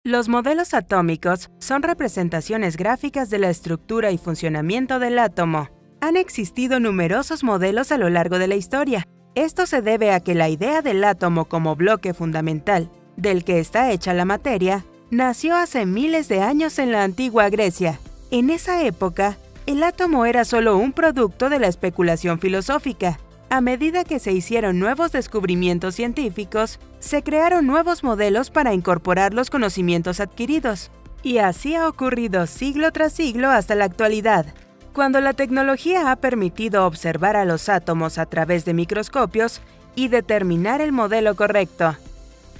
Los modelos atómicos son representaciones gráficas de la estructura y funcionamiento del átomo. Han existido numerosos modelos a lo largo de la historia. Esto se debe a que la idea del átomo como bloque fundamental, del que está hecha la materia, nació hace miles de años en la antigua Grecia. En esa época, el átomo era solo un producto de la especulación filosófica. A medida que se hicieron nuevos descubrimientos científicos, se crearon nuevos modelos para incorporar los conocimientos adquiridos. Y así ha ocurrido siglo tras siglo hasta la actualidad. Cuando la tecnología ha permitido observar a los átomos a través de microscopios y determinar el modelo correcto.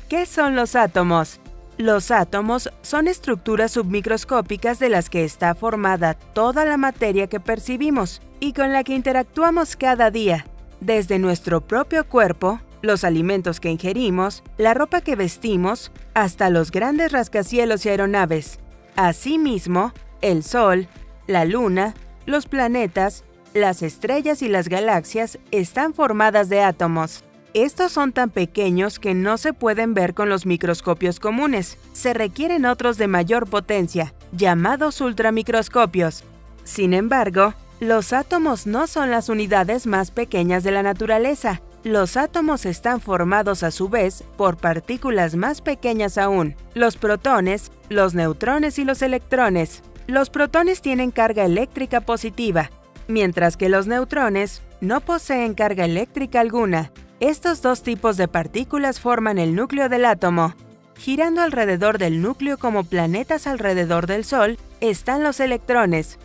¿Qué son los átomos? Los átomos son estructuras submicroscópicas de las que está formada toda la materia que percibimos y con la que interactuamos cada día. Desde nuestro propio cuerpo, los alimentos que ingerimos, la ropa que vestimos, hasta los grandes rascacielos y aeronaves. Asimismo, el Sol, la Luna, los planetas, las estrellas y las galaxias están formadas de átomos. Estos son tan pequeños que no se pueden ver con los microscopios comunes. Se requieren otros de mayor potencia, llamados ultramicroscopios. Sin embargo, los átomos no son las unidades más pequeñas de la naturaleza. Los átomos están formados a su vez por partículas más pequeñas aún, los protones, los neutrones y los electrones. Los protones tienen carga eléctrica positiva, mientras que los neutrones no poseen carga eléctrica alguna. Estos dos tipos de partículas forman el núcleo del átomo. Girando alrededor del núcleo como planetas alrededor del Sol están los electrones,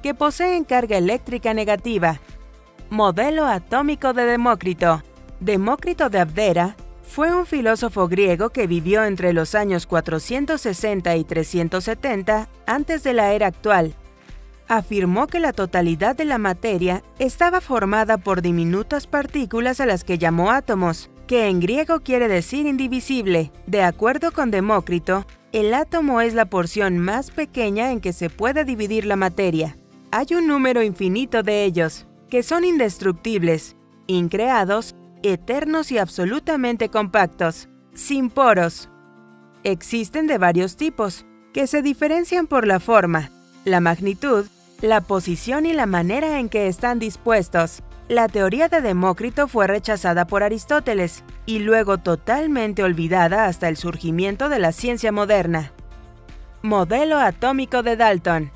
que poseen carga eléctrica negativa. Modelo atómico de Demócrito. Demócrito de Abdera fue un filósofo griego que vivió entre los años 460 y 370 antes de la era actual. Afirmó que la totalidad de la materia estaba formada por diminutas partículas a las que llamó átomos, que en griego quiere decir indivisible. De acuerdo con Demócrito, el átomo es la porción más pequeña en que se puede dividir la materia. Hay un número infinito de ellos, que son indestructibles, increados, eternos y absolutamente compactos, sin poros. Existen de varios tipos, que se diferencian por la forma, la magnitud, la posición y la manera en que están dispuestos. La teoría de Demócrito fue rechazada por Aristóteles y luego totalmente olvidada hasta el surgimiento de la ciencia moderna. Modelo atómico de Dalton.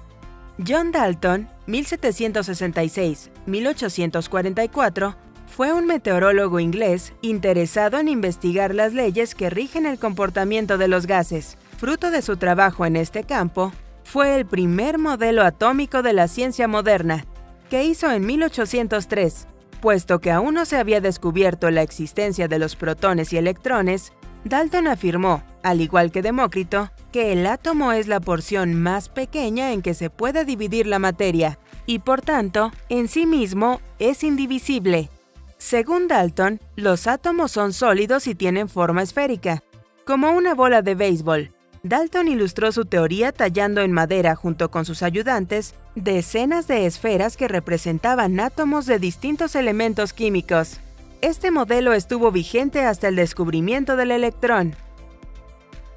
John Dalton, 1766-1844, fue un meteorólogo inglés interesado en investigar las leyes que rigen el comportamiento de los gases. Fruto de su trabajo en este campo, fue el primer modelo atómico de la ciencia moderna, que hizo en 1803. Puesto que aún no se había descubierto la existencia de los protones y electrones, Dalton afirmó, al igual que Demócrito, que el átomo es la porción más pequeña en que se puede dividir la materia, y por tanto, en sí mismo, es indivisible. Según Dalton, los átomos son sólidos y tienen forma esférica, como una bola de béisbol. Dalton ilustró su teoría tallando en madera junto con sus ayudantes decenas de esferas que representaban átomos de distintos elementos químicos. Este modelo estuvo vigente hasta el descubrimiento del electrón.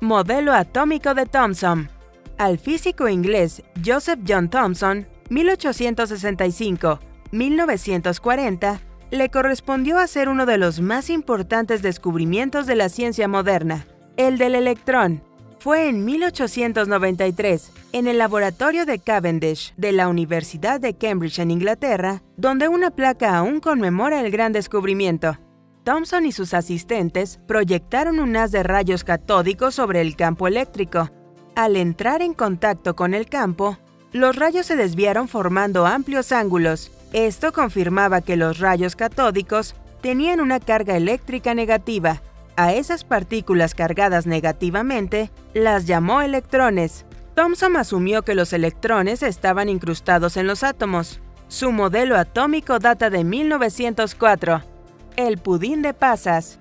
Modelo atómico de Thomson. Al físico inglés Joseph John Thomson, 1865-1940, le correspondió hacer uno de los más importantes descubrimientos de la ciencia moderna, el del electrón. Fue en 1893, en el laboratorio de Cavendish de la Universidad de Cambridge en Inglaterra, donde una placa aún conmemora el gran descubrimiento. Thomson y sus asistentes proyectaron un haz de rayos catódicos sobre el campo eléctrico. Al entrar en contacto con el campo, los rayos se desviaron formando amplios ángulos. Esto confirmaba que los rayos catódicos tenían una carga eléctrica negativa. A esas partículas cargadas negativamente las llamó electrones. Thomson asumió que los electrones estaban incrustados en los átomos. Su modelo atómico data de 1904. El pudín de pasas.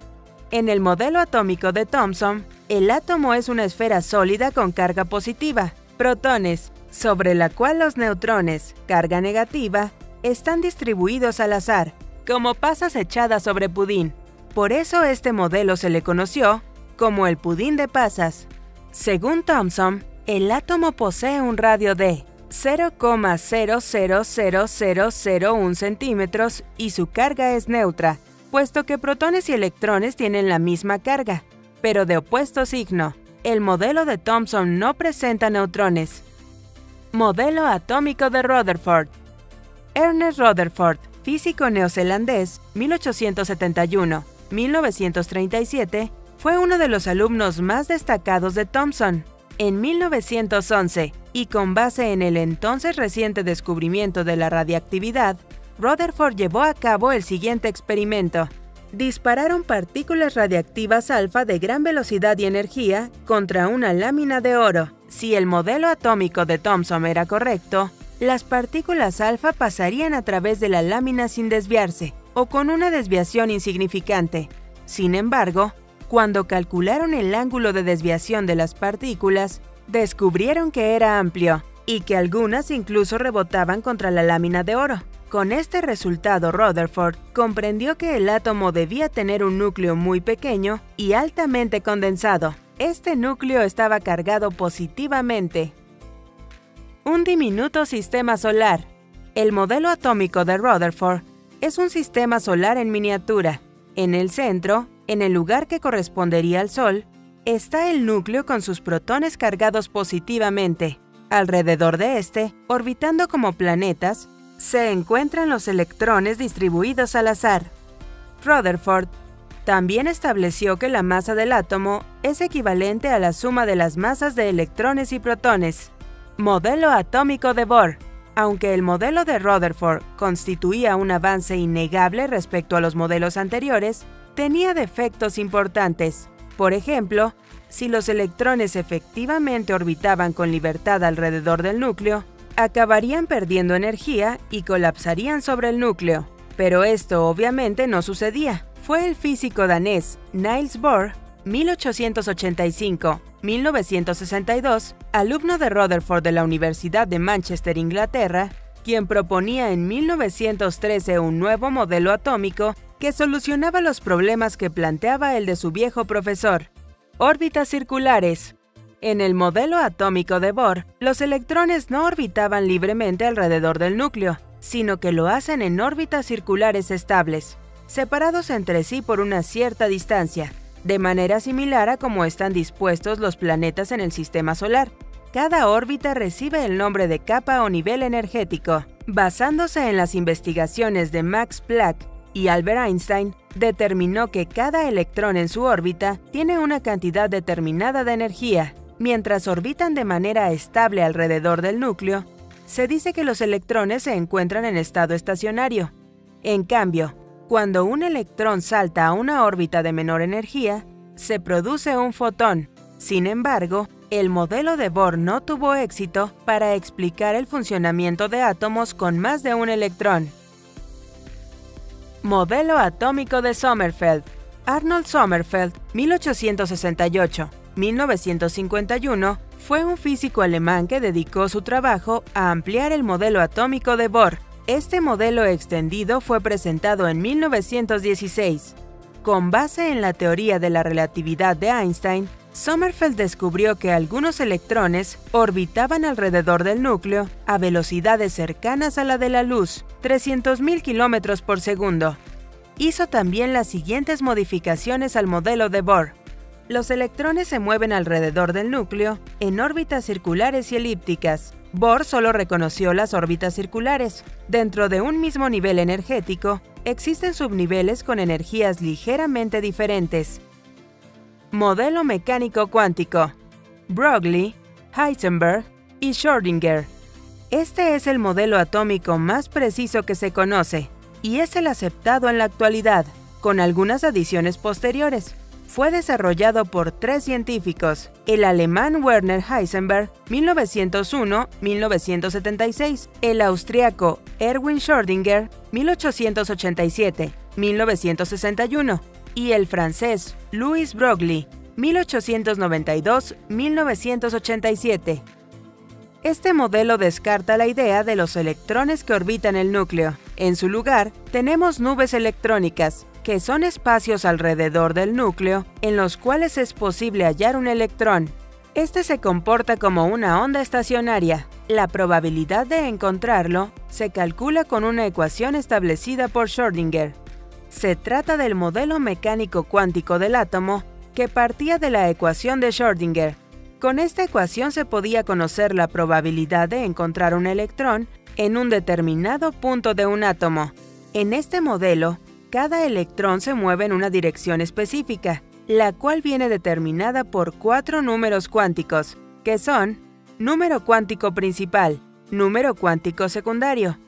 En el modelo atómico de Thomson, el átomo es una esfera sólida con carga positiva, protones, sobre la cual los neutrones, carga negativa, están distribuidos al azar, como pasas echadas sobre pudín. Por eso este modelo se le conoció como el pudín de pasas. Según Thomson, el átomo posee un radio de 0,000001 centímetros y su carga es neutra, puesto que protones y electrones tienen la misma carga, pero de opuesto signo. El modelo de Thomson no presenta neutrones. Modelo atómico de Rutherford. Ernest Rutherford, físico neozelandés, 1871-1937, fue uno de los alumnos más destacados de Thomson. En 1911, y con base en el entonces reciente descubrimiento de la radiactividad, Rutherford llevó a cabo el siguiente experimento. Dispararon partículas radiactivas alfa de gran velocidad y energía contra una lámina de oro. Si el modelo atómico de Thomson era correcto, las partículas alfa pasarían a través de la lámina sin desviarse, o con una desviación insignificante. Sin embargo, cuando calcularon el ángulo de desviación de las partículas, descubrieron que era amplio y que algunas incluso rebotaban contra la lámina de oro. Con este resultado, Rutherford comprendió que el átomo debía tener un núcleo muy pequeño y altamente condensado. Este núcleo estaba cargado positivamente. Un diminuto sistema solar. El modelo atómico de Rutherford es un sistema solar en miniatura. En el centro, en el lugar que correspondería al Sol, está el núcleo con sus protones cargados positivamente. Alrededor de este, orbitando como planetas, se encuentran los electrones distribuidos al azar. Rutherford también estableció que la masa del átomo es equivalente a la suma de las masas de electrones y protones. Modelo atómico de Bohr. Aunque el modelo de Rutherford constituía un avance innegable respecto a los modelos anteriores, tenía defectos importantes. Por ejemplo, si los electrones efectivamente orbitaban con libertad alrededor del núcleo, acabarían perdiendo energía y colapsarían sobre el núcleo. Pero esto obviamente no sucedía. Fue el físico danés Niels Bohr, 1885-1962, alumno de Rutherford de la Universidad de Manchester, Inglaterra, quien proponía en 1913 un nuevo modelo atómico que solucionaba los problemas que planteaba el de su viejo profesor. Órbitas circulares. En el modelo atómico de Bohr, los electrones no orbitaban libremente alrededor del núcleo, sino que lo hacen en órbitas circulares estables, separados entre sí por una cierta distancia, de manera similar a cómo están dispuestos los planetas en el sistema solar. Cada órbita recibe el nombre de capa o nivel energético. Basándose en las investigaciones de Max Planck y Albert Einstein, determinó que cada electrón en su órbita tiene una cantidad determinada de energía. Mientras orbitan de manera estable alrededor del núcleo, se dice que los electrones se encuentran en estado estacionario. En cambio, cuando un electrón salta a una órbita de menor energía, se produce un fotón. Sin embargo, el modelo de Bohr no tuvo éxito para explicar el funcionamiento de átomos con más de un electrón. Modelo atómico de Sommerfeld. Arnold Sommerfeld, 1868-1951, fue un físico alemán que dedicó su trabajo a ampliar el modelo atómico de Bohr. Este modelo extendido fue presentado en 1916. Con base en la teoría de la relatividad de Einstein, Sommerfeld descubrió que algunos electrones orbitaban alrededor del núcleo a velocidades cercanas a la de la luz, 300.000 km por segundo. Hizo también las siguientes modificaciones al modelo de Bohr. Los electrones se mueven alrededor del núcleo en órbitas circulares y elípticas. Bohr solo reconoció las órbitas circulares. Dentro de un mismo nivel energético, existen subniveles con energías ligeramente diferentes. Modelo mecánico cuántico. Broglie, Heisenberg y Schrödinger. Este es el modelo atómico más preciso que se conoce y es el aceptado en la actualidad, con algunas adiciones posteriores. Fue desarrollado por tres científicos, el alemán Werner Heisenberg, 1901-1976, el austriaco Erwin Schrödinger, 1887-1961, y el francés Louis Broglie, 1892-1987. Este modelo descarta la idea de los electrones que orbitan el núcleo. En su lugar, tenemos nubes electrónicas, que son espacios alrededor del núcleo en los cuales es posible hallar un electrón. Este se comporta como una onda estacionaria. La probabilidad de encontrarlo se calcula con una ecuación establecida por Schrödinger. Se trata del modelo mecánico cuántico del átomo que partía de la ecuación de Schrödinger. Con esta ecuación se podía conocer la probabilidad de encontrar un electrón en un determinado punto de un átomo. En este modelo, cada electrón se mueve en una dirección específica, la cual viene determinada por 4 números cuánticos, que son número cuántico principal, número cuántico secundario,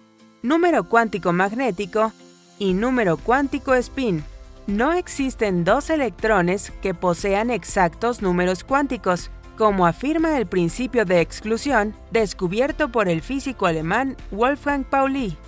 número cuántico magnético y número cuántico spin. No existen dos electrones que posean exactos números cuánticos, como afirma el principio de exclusión descubierto por el físico alemán Wolfgang Pauli.